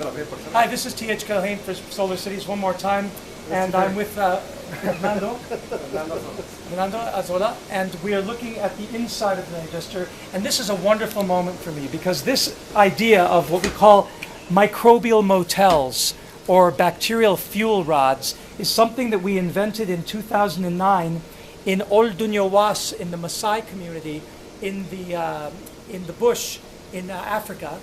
Hi, this is T.H. Calhoun for Solar Cities one more time, and I'm with Fernando Azola, and we are looking at the inside of the digester, and this is a wonderful moment for me because this idea of what we call microbial motels or bacterial fuel rods is something that we invented in 2009 in Oldunyawas in the Maasai community in the bush in Africa.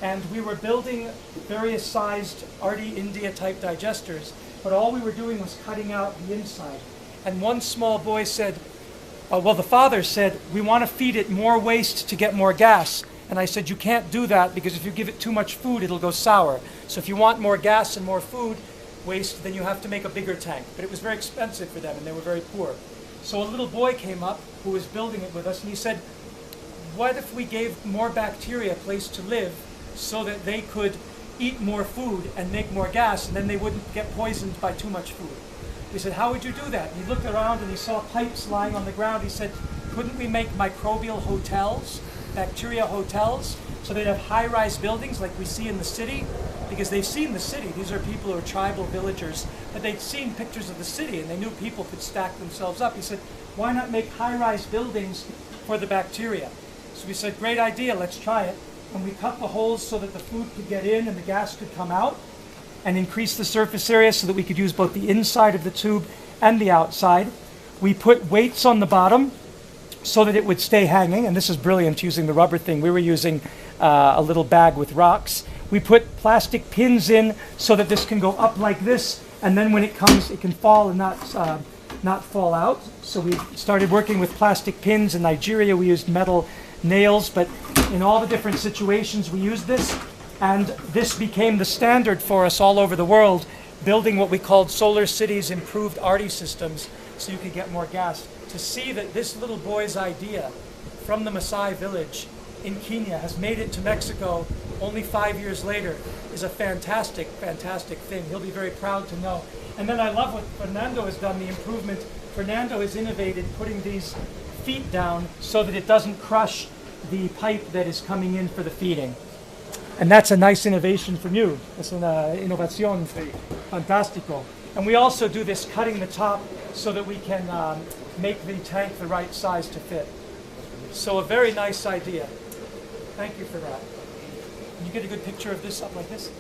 And we were building various sized ARTI India type digesters, but all we were doing was cutting out the inside. And one small boy said, the father said, we want to feed it more waste to get more gas. And I said, you can't do that because if you give it too much food, it'll go sour. So if you want more gas and more food waste, then you have to make a bigger tank. But it was very expensive for them and they were very poor. So a little boy came up who was building it with us and he said, what if we gave more bacteria a place to live so that they could eat more food and make more gas, and then they wouldn't get poisoned by too much food. We said, how would you do that? And he looked around and he saw pipes lying on the ground. He said, couldn't we make microbial hotels, bacteria hotels, so they'd have high-rise buildings like we see in the city? Because they've seen the city. These are people who are tribal villagers, but they'd seen pictures of the city and they knew people could stack themselves up. He said, why not make high-rise buildings for the bacteria? So we said, great idea, let's try it. And we cut the holes so that the food could get in and the gas could come out, and increase the surface area so that we could use both the inside of the tube and the outside. We put weights on the bottom so that it would stay hanging, and this is brilliant using the rubber thing. We were using a little bag with rocks. We put plastic pins in so that this can go up like this, and then when it comes, it can fall and not fall out. So we started working with plastic pins. In Nigeria, we used metal nails, but in all the different situations we used this, and this became the standard for us all over the world, building what we called Solar Cities improved ARTI systems so you could get more gas. To see that this little boy's idea from the Maasai village in Kenya has made it to Mexico only 5 years later is a fantastic, fantastic thing. He'll be very proud to know. And then I love what Fernando has done, the improvement. Fernando has innovated putting these feet down so that it doesn't crush the pipe that is coming in for the feeding. And that's a nice innovation from you. Es una innovación fantástico. And we also do this cutting the top so that we can make the tank the right size to fit. So a very nice idea. Thank you for that. Can you get a good picture of this up like this?